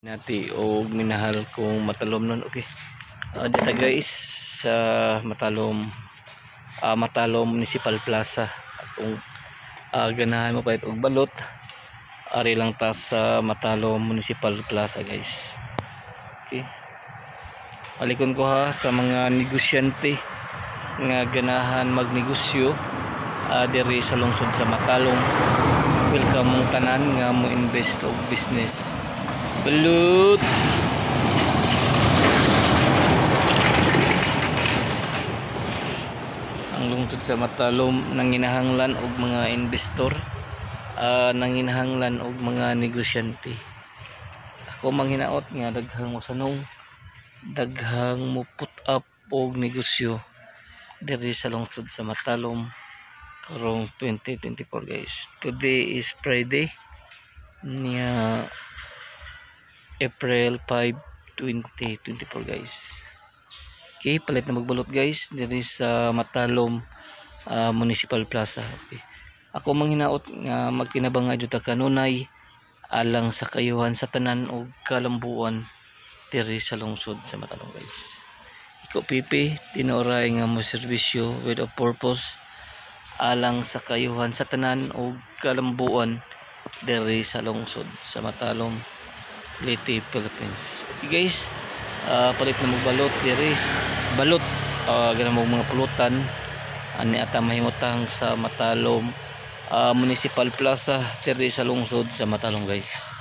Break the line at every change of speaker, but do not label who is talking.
Nati og minahal kong matalom nun. Okay, dito guys sa Matalom Municipal Plaza. Kung ganahan mo pa itong balot, ari lang ta sa Matalom Municipal Plaza guys. Okay, palikon ko ha sa mga negosyante nga ganahan magnegosyo diri sa lungsod sa Matalom. Welcome mong tanan nga mo invest og business. Balut ang lungsod sa Matalom nanginahanglan og mga investor, nanginahanglan og mga negosyante. Ako manghinaot nga daghang mosanong, daghang mo put up og negosyo diri sa lungsod sa Matalom karong 2024 guys. Today is Friday niya April 5, 2024 guys. Okay, palit na magbalot guys diri sa Matalom Municipal Plaza. Okay, ako manghinaot nga magtinabang nga jud ta kanunay alang sa kayuhan sa tanan og kalambuan diri sa lungsod sa Matalom guys. Iko pipi tinuray nga mo serbisyo with a purpose alang sa kayuhan sa tanan og kalambuan diri sa lungsod sa Matalom, Leyte, Philippines. Okay guys, palit na magbalot diri balot ganang mga pulutan ani ata mahimutang sa Matalom Municipal Plaza diri sa lungsod sa Matalom guys.